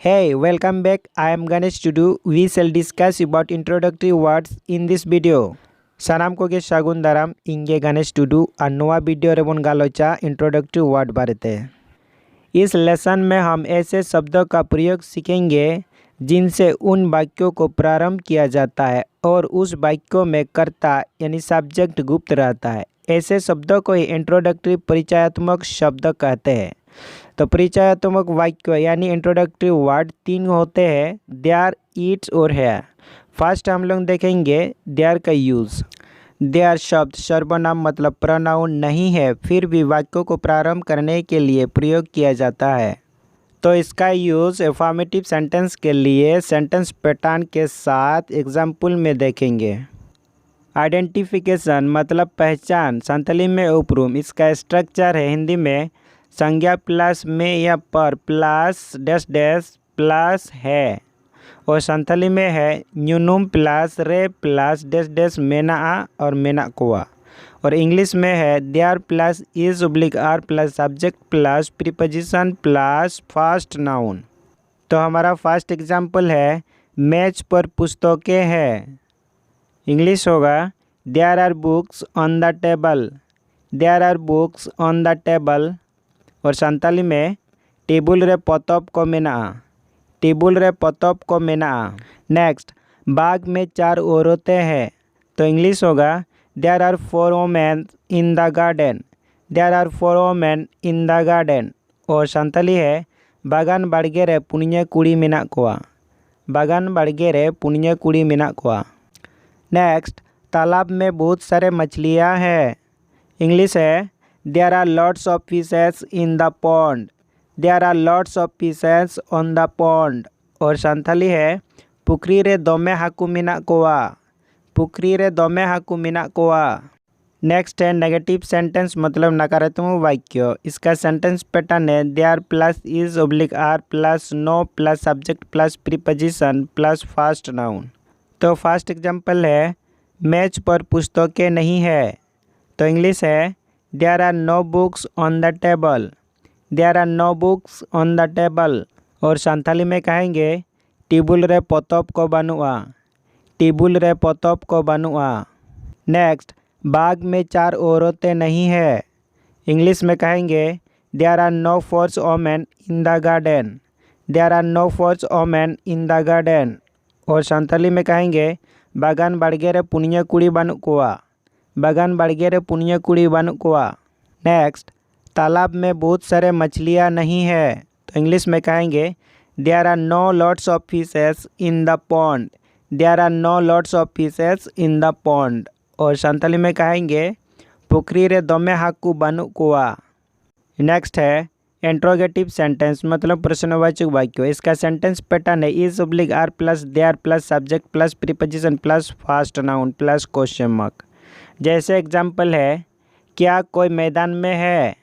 Hey, welcome back. I am Ganesh Tudu. We shall discuss about introductory words in this video. सानाम को के शागुन दाराम इंगे गणेश टुडू और नवा video Ray-Ban गालोचा introductory word बारते। इस lesson में हम ऐसे शब्दों का प्रयोग सीखेंगे जिनसे उन वाक्यों को प्रारंभ किया जाता है और उस वाक्यों में कर्ता यानी सब्जेक्ट गुप्त रहता है। ऐसे शब्दों को ही इंट्रोडक्टरी परिचयात्मक शब्द कहते हैं। तो परिचयात्मक वाक्य यानी इंट्रोडक्टरी वर्ड तीन होते हैं, देयर, इट्स और है। फर्स्ट हम लोग देखेंगे देयर का यूज़। देयर शब्द सर्वनाम मतलब प्रोनाउन नहीं है, फिर भी वाक्यों को प्रारंभ करने के लिए प्रयोग किया जाता है। तो इसका यूज़ एफर्मेटिव सेंटेंस के लिए सेंटेंस पैटर्न के साथ एग्जाम्पल में देखेंगे। आइडेंटिफिकेशन मतलब पहचान, संथाली में उपरूम। इसका स्ट्रक्चर है हिंदी में संज्ञा प्लस में या पर प्लस डैश डैश प्लस है, और संथाली में है न्यूनुम प्लस रे प्लस डैश डैश मेना और मेना कोआ, और इंग्लिश में है there plus is oblique are plus subject plus preposition plus first noun. तो हमारा फर्स्ट एग्जाम्पल है मेज पर पुस्तकें हैं। इंग्लिश होगा there are books on the table, there are books on the table, और संताली में टेबुल रे पतब को मेना, टेबुल रे पतब को मेना। नेक्स्ट, बाग में 4 औरतें हैं। तो इंग्लिश होगा there are 4 women in the garden, there are 4 women in the garden, और संताली है बागान बाड़गे रे पुनिया कुड़ी मेना कोआ, बागान बाड़गे रे पुनिया कुड़ी मेना कोआ। नेक्स्ट, तालाब में बहुत सारे मछलियाँ हैं। इंग्लिश है there are lots of fishes in the pond, there are lots of fishes on the pond, और संथाली है पुखरी रे दोमे हाकू मिना कोआ, पुखरी रे दोमे हाकू मिना कोआ। नेक्स्ट है नेगेटिव सेंटेंस मतलब नकारात्मक वाक्य। इसका सेंटेंस पैटर्न है there plus is oblique are plus no plus subject plus preposition plus first noun. तो फर्स्ट एग्जाम्पल है मेज पर पुस्तकें नहीं है। तो इंग्लिश है there are no books on the table, there are no books on the table, और संथाली में कहेंगे टेबुल रे पतब को बानुआ, टेबुल रे पतब को बानुआ। नेक्स्ट, बाग में 4 औरतें नहीं है। इंग्लिश में कहेंगे there are no 4 women in the garden, there are no 4 women in the garden, और संथाली में कहेंगे बागान बाड़गे रे पुनिया कुड़ी बानु कोआ, बागान बाड़गे रे पुनिया कुड़ी बानु कोआ। नेक्स्ट, तालाब में बहुत सारे मछलियाँ नहीं है। तो इंग्लिश में कहेंगे there are no lots of fishes in the pond, there are no lots of fishes in the pond, और संथाली में कहेंगे पुखरी रे दोमे हाकू बानु कोआ। नेक्स्ट है इंट्रोगेटिव सेंटेंस मतलब प्रश्नवाचक वाक्य। इसका सेंटेंस पैटर्न है is oblique are plus there plus subject plus preposition plus first noun plus question mark. जैसे एग्जाम्पल है क्या कोई मैदान में है।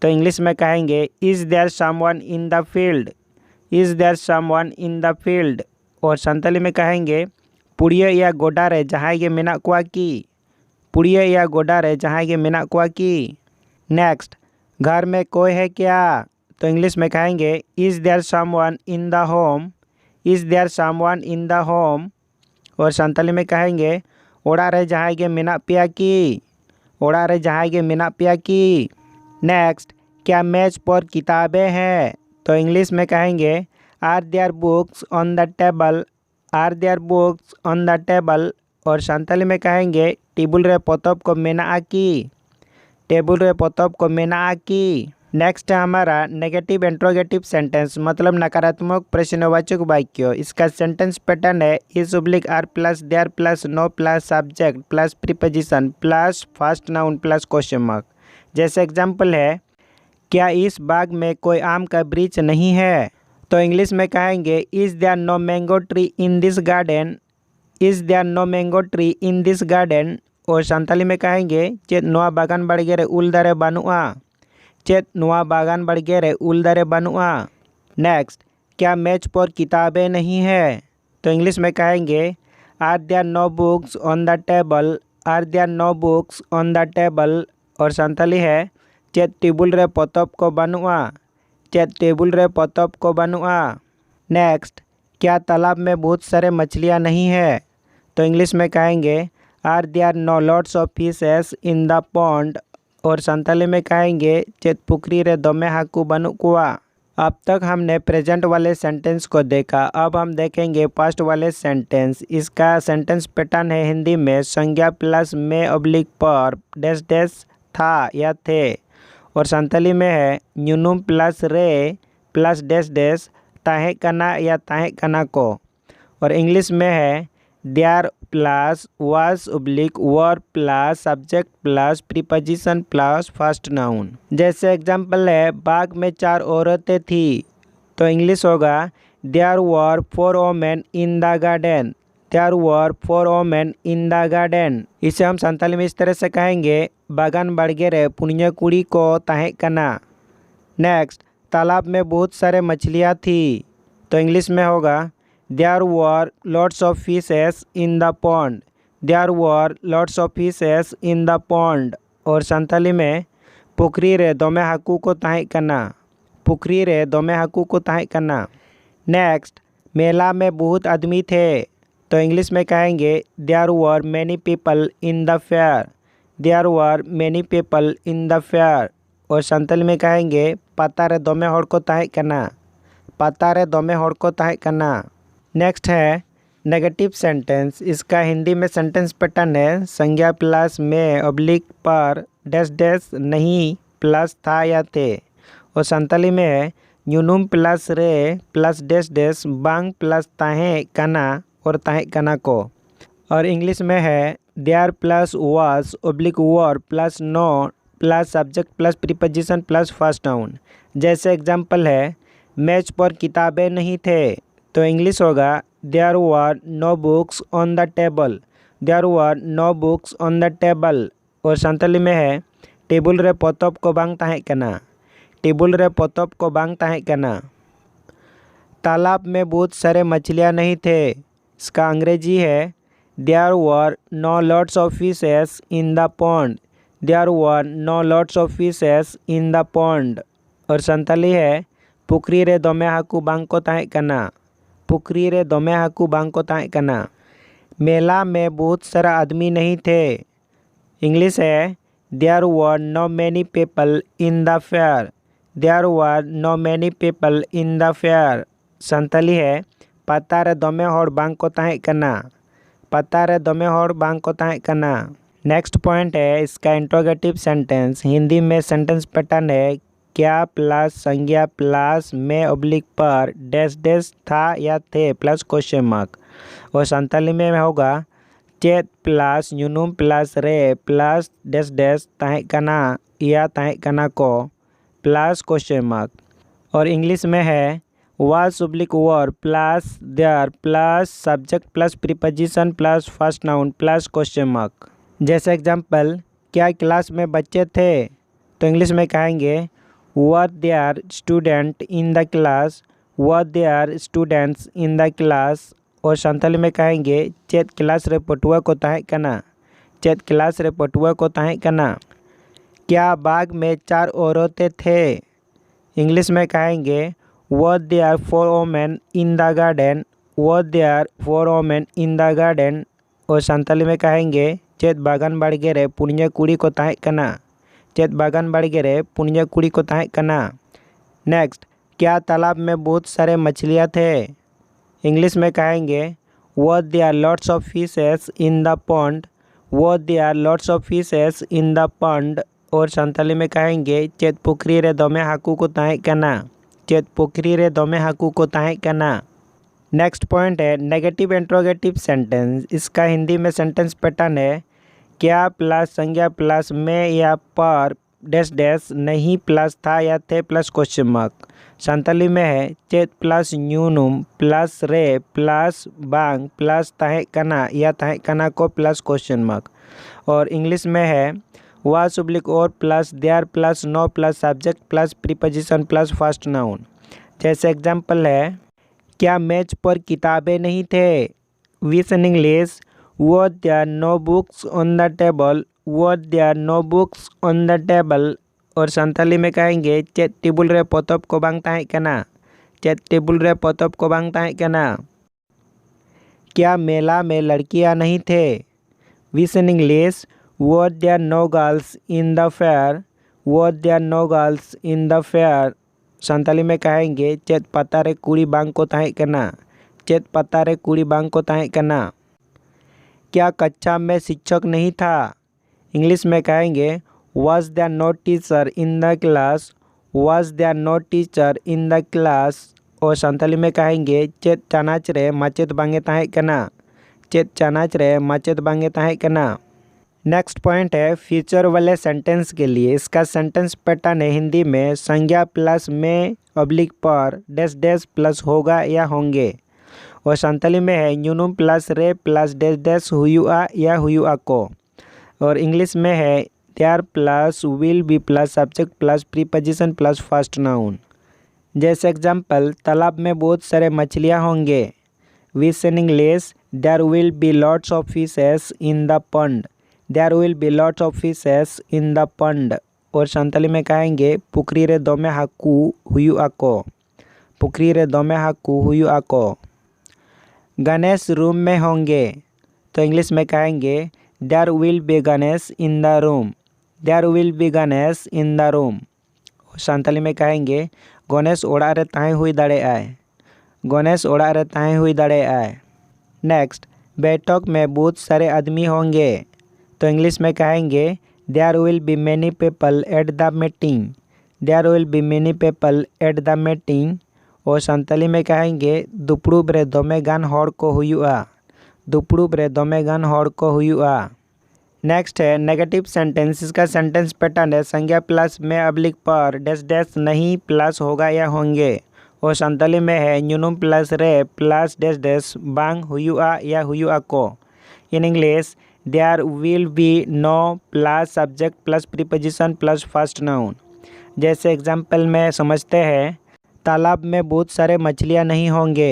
तो इंग्लिश में कहेंगे is there someone in the field, is there someone in the field, और संताली में कहेंगे पुड़िया या गोडा रे जहाँ ये मेना कुआ की, पुड़िया या गोडा रे जहाँ ये मेना कुआ की। नेक्स्ट, घर में कोई है क्या। तो इंग्लिश में कहेंगे is there someone in the home, is there someone in the home, और संताली में कहेंगे ओड़ा रे जहाँ ये मेना पिया की, ओड़ा रे जहाँ ये मेना पिया की। नेक्स्ट, क्या मेज पर किताबें हैं। तो इंग्लिश में कहेंगे are there books on the table, are there books on the table, और संथाली में कहेंगे टेबुल रे पतब को मेना आकी, टेबुल रे पतब को मेना आकी। नेक्स्ट है हमारा नेगेटिव इंट्रोगेटिव सेंटेंस मतलब नकारात्मक प्रश्नवाचक वाक्य। इसका सेंटेंस पैटर्न है is oblique are plus there plus no plus subject plus preposition plus first noun plus question mark. जैसे एग्जाम्पल है क्या इस बाग में कोई आम का वृक्ष नहीं है। तो इंग्लिश में कहेंगे is there no mango tree in this garden, is there no mango tree in this garden, और संथाली में कहेंगे चेत नोआ बागान बाड़गे रे उल दारे बानुआ, चेत नोआ बागान बाड़गे रे उल दारे बानुआ। नेक्स्ट, क्या मेज पर किताबें नहीं है। तो इंग्लिश में कहेंगे are there no books on the table, are there no books on the table, और संथाली है चेत टेबुल रे पतब को बानुआ, चेत टेबुल रे पतब को बानुआ। नेक्स्ट, क्या तालाब में बहुत सारे मछलियाँ नहीं है? तो इंग्लिश में कहेंगे are there no lots of fishes in the pond, और संताली में कहेंगे चेत पुखरी रे दोमे हाकू बनू कुआ। अब तक हमने प्रेजेंट वाले सेंटेंस को देखा, अब हम देखेंगे पास्ट वाले सेंटेंस। इसका सेंटेंस पैटर्न है हिंदी में संज्ञा प्लस में ऑब्लिक पर डैश डैश था या थे, और संताली में है न्यूनुम प्लस रे प्लस डैश डैश ताहे कना या ताहे कना को, और इंग्लिश में है there plus was oblique were plus subject plus preposition plus first noun. जैसे एग्जांपल है बाग में 4 औरतें थी, तो इंग्लिश होगा there were 4 women in the garden. There were 4 women in the garden. इसे हम संताली में इस तरह से कहेंगे बागान बाड़गे रे पुण्य कुड़ी को ताहे कना। नेक्स्ट, तालाब में बहुत सारे मछलियाँ थी, तो इंग्लिश में होगा there were lots of fishes in the pond. There were lots of fishes in the pond, और संताली में पुखरी रे दोमे हाकू को ताहे कना। पुखरी रे दोमे हाकू को ताहे कना। नेक्स्ट, मेला में बहुत आदमी थे, तो इंग्लिश में कहेंगे there were many people in the fair. There were many people in the fair, और संताली में कहेंगे पता रे दोमे हड़ को ताहे कना। पता रे दोमे हड़ को ताहे कना। नेक्स्ट है नेगेटिव सेंटेंस। इसका हिंदी में सेंटेंस पैटर्न है संज्ञा प्लस में ऑब्लिक पर डैश डैश नहीं प्लस था या थे, और संताली में है न्यूनुम प्लस रे प्लस डैश डैश बांग प्लस ताहे कना और ताहे कना को, और इंग्लिश में है there plus was oblique were plus no plus subject plus preposition plus first noun. जैसे एग्जांपल है मेज पर किताबें नहीं थे, तो इंग्लिश होगा there were no books on the table. There were no books on the table, और संताली में है टेबल रे पोतोब को बांग ताहे कना। टेबल रे पोतोब को बांग ताहे कना। तालाब में बहुत सारे मछलियाँ नहीं थे, इसका अंग्रेजी है there were no lots of fishes in the pond. There were no lots of fishes in the pond, और संताली है पुखरी रे दोमे हाकू बांग को ताहे कना। पुखरी रे दोमे हाकू बांग को ताहे कना। मेला में बहुत सारा आदमी नहीं थे, इंग्लिश है there were no many people in the fair. There were no many people in the fair, Santali है पता रे दोमे हड़ बांग को ताहे कना। पता रे दोमे हड़ बांग को ताहे कना। नेक्स्ट पॉइंट है इसका इंट्रोगेटिव सेंटेंस। हिंदी में सेंटेंस पैटर्न है क्या प्लस संज्ञा प्लस में ऑब्लिक पर डैश डैश था या थे प्लस क्वेश्चन मार्क, और संताली में होगा चेत प्लस न्यूनुम प्लस रे प्लस डैश डैश ताहे कना या ताहे कना को प्लस क्वेश्चन मार्क, और इंग्लिश में है was oblique were plus there plus subject plus preposition plus first noun plus question mark. जैसे एग्जांपल क्या क्लास में बच्चे थे, तो इंग्लिश में कहेंगे were there student in the class. Were there students in the class, और संताली में कहेंगे चेत क्लास रे पटुआ को ताहे कना। चेत क्लास रे पटुआ को ताहे कना। क्या बाग में 4 औरतें थे, इंग्लिश में कहेंगे were there 4 women in the garden. Were there 4 women in the garden, और संताली में कहेंगे चेत बागान बाड़गे रे पुण्य कुड़ी को ताहे कना। चेत बागान बाड़गे रे पुण्य कुड़ी को ताहे कना। नेक्स्ट, क्या तालाब में बहुत सारे मछलियाँ थे, इंग्लिश में कहेंगे were there lots of fishes in the pond. Were there lots of fishes in the pond, और संताली में कहेंगे चेत पुखरी रे दोमे हाकू को ताहे कना। चेत पुखरी रे दोमे हाकू को ताहे कना। नेक्स्ट पॉइंट है नेगेटिव इंट्रोगेटिव सेंटेंस। इसका हिंदी में सेंटेंस पैटर्न है क्या प्लस संज्ञा प्लस में या पर डैश डैश नहीं प्लस था या थे प्लस क्वेश्चन मार्क। संताली में है चेत प्लस न्यूनुम प्लस रे प्लस बांग प्लस ताहे कना या ताहे कना को प्लस क्वेश्चन मार्क, और इंग्लिश में है वाज ऑब्लिक और plus there plus no plus subject plus preposition plus first noun. जैसे एग्जांपल है क्या मेज पर किताबें नहीं थे, which in English were there no books on the table. Were there no books on the table, और संताली में कहेंगे चेत टेबल रे पोतोब को बांग ताहे कना। चेत टेबुल रे पोतब को बांग ताहे कना। क्या मेला में लड़कियां नहीं थे। This in English were there no girls in the fair. Were there no girls in the fair. Santali में कहेंगे चेत पता रे कुड़ी बांग को ताहे कना। चेत पता रे कुड़ी बांग को ताहे कना। क्या कक्षा में शिक्षक नहीं था। इंग्लिश में कहेंगे was there no teacher in the class. Was there no teacher in the class. और संताली में कहेंगे चेत चानाच रे माचेत बांगे ताहे कना। चेत चानाच रे माचेत बांगे ताहे कना। नेक्स्ट पॉइंट है फ्यूचर वाले सेंटेंस के लिए। इसका सेंटेंस पैटर्न है हिंदी में संज्ञा प्लस में ऑब्लिक पर डैश डैश प्लस होगा या होंगे। और संताली में है न्यूनुम प्लस रे प्लस डैश डैश हुआ या हुआ को। और इंग्लिश में है there plus will be plus subject plus preposition plus first noun. जैसे एग्जाम्पल तालाब में बहुत सारे मछलियाँ होंगे। Which in English there will be lots of fishes in the pond. There will be lots of fishes in the pond. और संताली में कहेंगे पुखरी रे दोमे हाकू हुआ को। पुखरी रे दोमे हाकू हुआ को। गणेश रूम में होंगे। तो इंग्लिश में कहेंगे there will be Ganesh in the room. There will be Ganesh in the room. Santali में कहेंगे गणेश ओड़ा रे ताहे हुई दाड़े आए। गणेश ओड़ा रे ताहे हुई दाड़े आए। नेक्स्ट बैठक में बहुत सारे आदमी होंगे। तो इंग्लिश में कहेंगे there will be many people at the meeting. There will be many people at the meeting. और संताली में कहेंगे दुपड़ूब रे दोमे गान हॉड़ को हुआ। दुपड़ूब रे दोमे गान हॉड़ को हुआ। नेक्स्ट है नेगेटिव सेंटेंस। इसका सेंटेंस पैटर्न है संज्ञा प्लस में ऑब्लिक पर डैश डैश नहीं प्लस होगा या होंगे। और संताली में है न्यूनुम प्लस रे प्लस डैश डैश बांग हुआ या हुआ को। In English there will be no plus subject plus preposition plus first noun. जैसे एग्जाम्पल में समझते हैं तालाब में बहुत सारे मछलियाँ नहीं होंगे।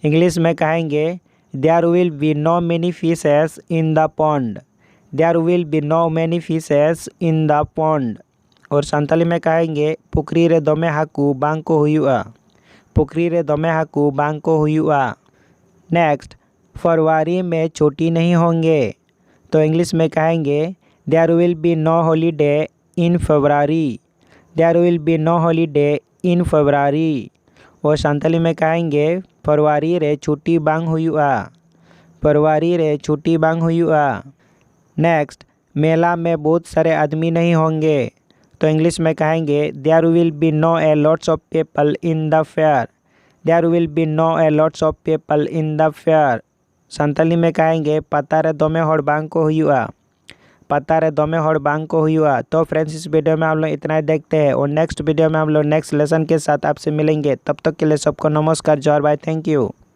इंग्लिश में कहेंगे there will be no many fishes in the pond. There will be no many fishes in the pond. और संताली में कहेंगे पुखरी रे दोमे हाकू बांग को हुआ। पुखरी रे दोमे हाकू बांग को हुआ। नेक्स्ट फरवरी में छुट्टी नहीं होंगे। तो इंग्लिश में कहेंगे there will be no holiday in February. There will be no holiday in February. और संताली में कहेंगे फरवरी रे छुट्टी बांग हुआ। फरवरी रे छुट्टी बांग हुआ। नेक्स्ट मेला में बहुत सारे आदमी नहीं होंगे। तो इंग्लिश में कहेंगे there will be no a lots of people in the fair. There will be no a lots of people in the fair. Santali में कहेंगे पता रे दोमे हॉड़ बांग को हुआ। पता रे दोमे हॉड़ बांग को हुआ। तो फ्रेंड्स इस वीडियो में हम लोग इतना ही देखते हैं और नेक्स्ट वीडियो में हम लोग नेक्स्ट लेसन के साथ आपसे मिलेंगे। तब तक के लिए सबको नमस्कार, जय बाय, थैंक यू।